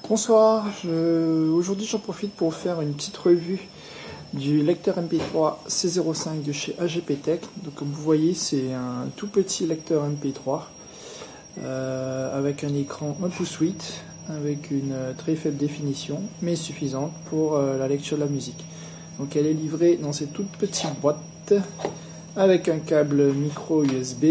Bonsoir, aujourd'hui j'en profite pour faire une petite revue du lecteur MP3 C05 de chez AGP Tech. Donc comme vous voyez, c'est un tout petit lecteur MP3 avec un écran 1 pouce 8 avec une très faible définition mais suffisante pour la lecture de la musique. Donc elle est livrée dans cette toute petite boîte avec un câble micro USB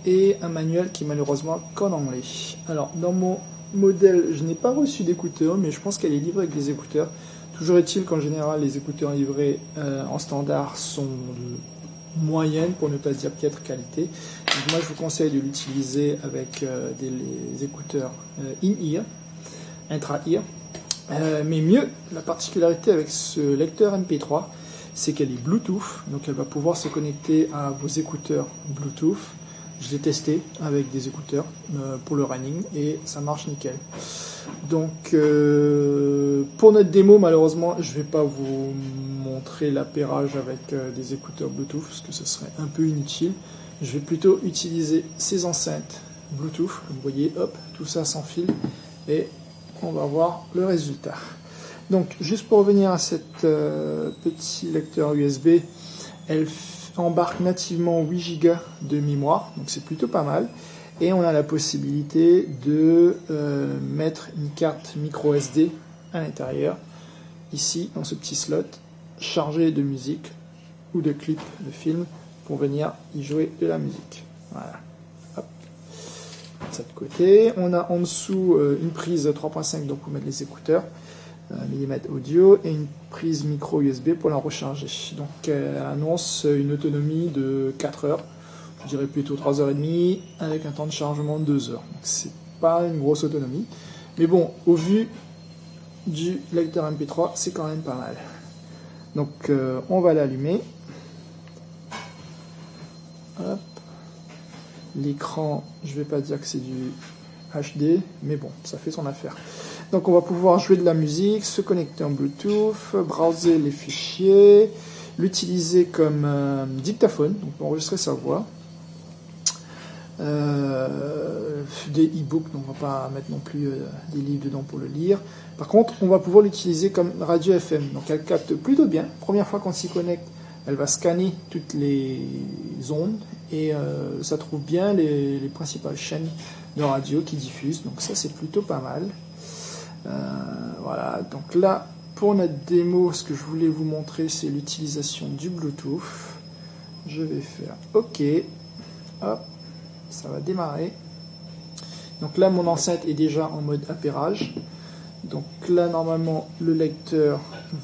et un manuel qui est malheureusement qu'en anglais. Alors dans mon modèle, je n'ai pas reçu d'écouteurs, mais je pense qu'elle est livrée avec des écouteurs. Toujours est-il qu'en général, les écouteurs livrés en standard sont de moyenne, pour ne pas dire piètre qualité. Donc moi, je vous conseille de l'utiliser avec des écouteurs in-ear, intra-ear. Mais mieux, la particularité avec ce lecteur MP3, c'est qu'elle est Bluetooth, donc elle va pouvoir se connecter à vos écouteurs Bluetooth. Je l'ai testé avec des écouteurs pour le running et ça marche nickel. Donc pour notre démo, malheureusement, je ne vais pas vous montrer l'appairage avec des écouteurs Bluetooth parce que ce serait un peu inutile. Je vais plutôt utiliser ces enceintes Bluetooth. Comme vous voyez, hop, tout ça sans fil et on va voir le résultat. Donc juste pour revenir à cette petit lecteur USB, elle embarque nativement 8 Go de mémoire, donc c'est plutôt pas mal. Et on a la possibilité de mettre une carte micro SD à l'intérieur, ici dans ce petit slot, chargé de musique ou de clips de films pour venir y jouer de la musique. Voilà. Hop. De ce côté, on a en dessous une prise 3.5 donc pour mettre les écouteurs. Millimètre audio et une prise micro USB pour la recharger. Donc elle annonce une autonomie de 4 heures, je dirais plutôt 3h30 avec un temps de chargement de 2 heures. Donc c'est pas une grosse autonomie, mais bon, au vu du lecteur MP3, c'est quand même pas mal. Donc on va l'allumer. L'écran, je vais pas dire que c'est du HD, mais bon, ça fait son affaire. Donc on va pouvoir jouer de la musique, se connecter en Bluetooth, browser les fichiers, l'utiliser comme dictaphone, donc enregistrer sa voix, des e-books, donc on va pas mettre non plus des livres dedans pour le lire. Par contre, on va pouvoir l'utiliser comme radio FM, donc elle capte plutôt bien. Première fois qu'on s'y connecte, elle va scanner toutes les ondes et ça trouve bien les principales chaînes de radio qui diffusent, donc ça c'est plutôt pas mal. Voilà, donc là pour notre démo, ce que je voulais vous montrer, c'est l'utilisation du Bluetooth. Je vais faire OK, hop, ça va démarrer. Donc là mon enceinte est déjà en mode appairage. Donc là normalement le lecteur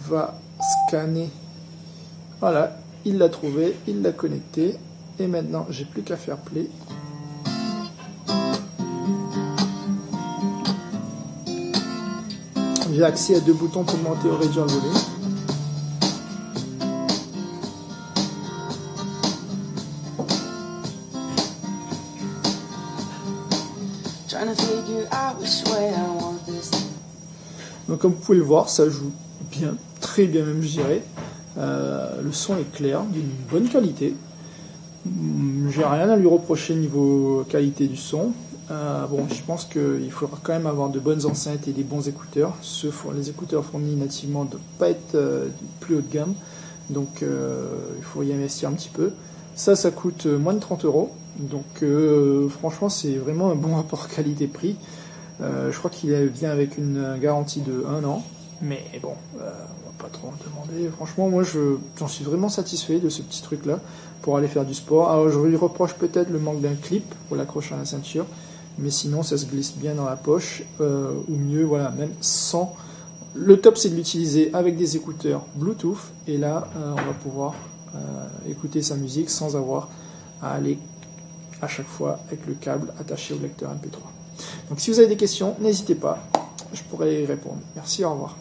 va scanner. Voilà, il l'a trouvé, il l'a connecté et maintenant j'ai plus qu'à faire play. J'ai accès à 2 boutons pour monter ou réduire le volume. Donc comme vous pouvez le voir, ça joue bien, très bien même je dirais. Le son est clair, d'une bonne qualité. J'ai rien à lui reprocher niveau qualité du son. Bon, je pense qu'il faudra quand même avoir de bonnes enceintes et des bons écouteurs. Les écouteurs fournis nativement ne doivent pas être du plus haut de gamme, donc il faut y investir un petit peu. Ça coûte moins de 30 €, donc franchement c'est vraiment un bon rapport qualité-prix. Je crois qu'il vient avec une garantie de 1 an, mais bon, on va pas trop en demander. Franchement, moi j'en suis vraiment satisfait de ce petit truc-là pour aller faire du sport. Alors je lui reproche peut-être le manque d'un clip pour l'accrocher à la ceinture, mais sinon ça se glisse bien dans la poche, ou mieux, voilà, même sans. Le top c'est de l'utiliser avec des écouteurs Bluetooth, et là on va pouvoir écouter sa musique sans avoir à aller à chaque fois avec le câble attaché au lecteur MP3. Donc si vous avez des questions, n'hésitez pas, je pourrai y répondre. Merci, au revoir.